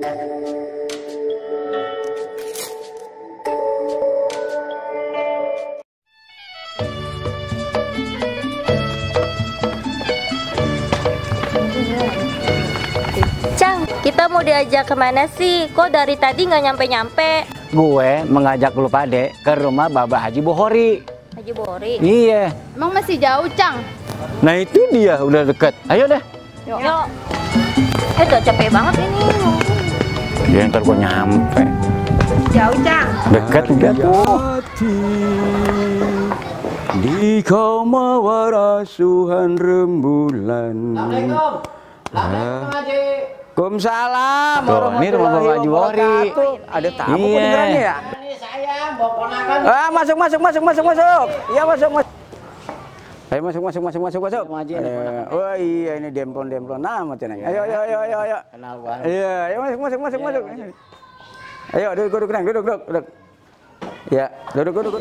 Cang, kita mau diajak kemana sih? Kok dari tadi nggak nyampe-nyampe? Gue mengajak lu pade ke rumah Bapak Haji Bohori. Haji Bohori? Iya. Emang masih jauh, Cang? Nah itu dia, udah deket. Ayo dah. Yuk. Udah capek banget ini. Ya ntar gue nyampe. Jauh, Cang. Deket udah tuh. Di kau mawar asuhan rembulan. Assalamualaikum. Waalaikumsalam. Ini rumah Bapak Haji Bohori. Ada tamu kok benerannya ya? Ini saya bawa ponakan. Masuk. Iya masuk. Ayo masuk. Oh iya ini demplon amat ya. Ayo. Kenal gua. Iya, ayo masuk. Ayo duduk. Ya, duduk.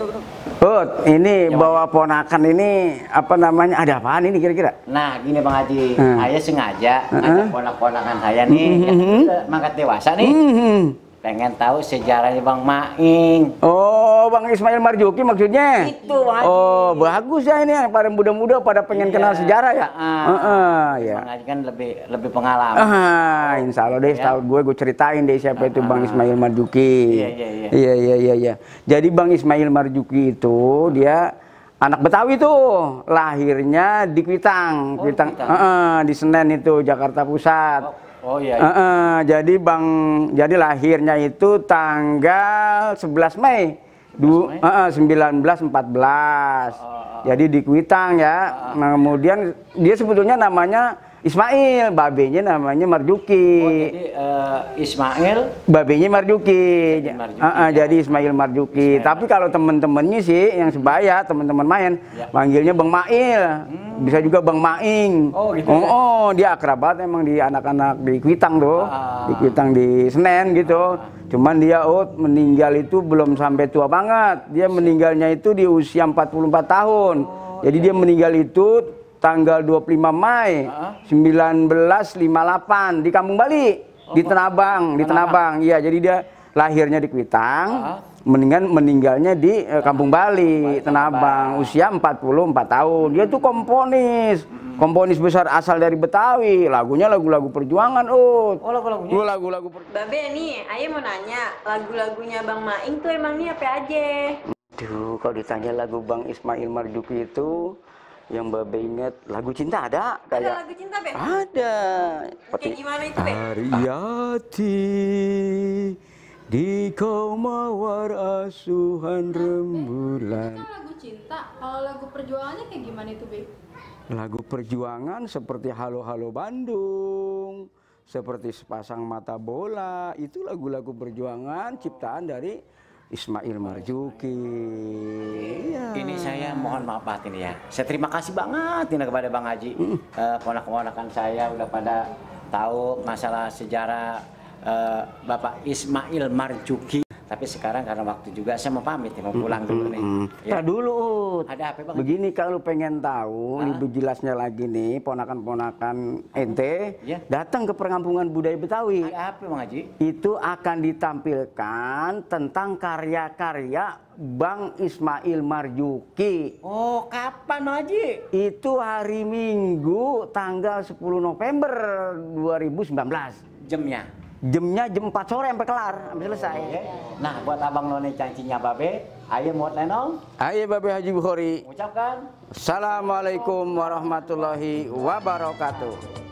Ini bawa ponakan ini apa namanya? Ada apaan ini kira-kira? Nah, gini Bang Haji, saya sengaja ngajak ponak-ponakan saya nih, yang udah mangkat dewasa nih. Pengen tahu sejarahnya Bang Maing. Oh, Bang Ismail Marzuki maksudnya? Itu Bang Haji. Oh, bagus ya ini para muda-muda pada pengen kenal sejarah ya? Bang Haji kan lebih pengalaman. Insya Allah deh, tahu gue ceritain deh siapa itu Bang Ismail Marzuki. Iya. Jadi Bang Ismail Marzuki itu dia anak Betawi tuh, lahirnya di Kuitang, di Senen itu, Jakarta Pusat. Oh iya. Jadi lahirnya itu tanggal 11 Mei 1914. Jadi di Kuitang ya. Kemudian dia sebetulnya namanya Ismail, babenya namanya Marzuki. Oh, jadi Ismail, babenya Marzuki. Jadi ya. Ismail Marzuki. Tapi kalau temen-temennya sih yang sebaya, teman-teman main, panggilnya Bang Mail. Bisa juga Bang Maing. Oh gitu. Dia akrab banget emang di anak-anak di Kuitang tuh. Di Kuitang di Senen gitu. Cuman dia meninggal itu belum sampai tua banget. Dia meninggalnya itu di usia 44 tahun. Jadi dia meninggal itu tanggal 25 Mei 1958 di Kampung Bali, di Tenabang, Iya, jadi dia lahirnya di Kuitang, meninggalnya di Kampung Bali, Tenabang, usia 44 tahun. Dia tuh komponis besar asal dari Betawi. Lagunya lagu-lagu perjuangan, lagu-lagunya. Lagu-lagu perjuangan. Babe nih, Ayah mau nanya, lagu-lagunya Bang Maing tuh emang nih apa aja? Tuh, kalau ditanya lagu Bang Ismail Marzuki itu yang Babe inget lagu cinta ada kayak. Ada lagu cinta, Be? Ada. Kayak gimana itu, Be? Ariyati di kau mawar asuhan rembulan. Itu kan lagu cinta. Kalau lagu perjuangannya kayak gimana itu, Be? Lagu perjuangan seperti Halo Halo Bandung, seperti Sepasang Mata Bola, itu lagu-lagu perjuangan ciptaan dari Ismail Marzuki. Ya. Ini saya mohon maaf banget ini ya. Saya terima kasih banget ini kepada Bang Haji. Ponak-ponakan saya udah pada tahu masalah sejarah Bapak Ismail Marzuki. Tapi sekarang karena waktu juga saya mau pamit ya, mau pulang dulu nih. Ya dulu. Ada apa Bang? Begini kalau pengen tahu lebih jelasnya lagi nih, ponakan-ponakan ente datang ke perkampungan budaya Betawi. Ada apa Bang Haji? Itu akan ditampilkan tentang karya-karya Bang Ismail Marzuki. Oh, kapan Bang Haji? Itu hari Minggu tanggal 10 November 2019. Jamnya? Jamnya jam 4 sore sampai kelar, sampai selesai. Nah, buat abang none cancinya Babe, ayo muat lenong. Ayo Babe Haji Bohori. Ucapkan. Assalamualaikum warahmatullahi wabarakatuh.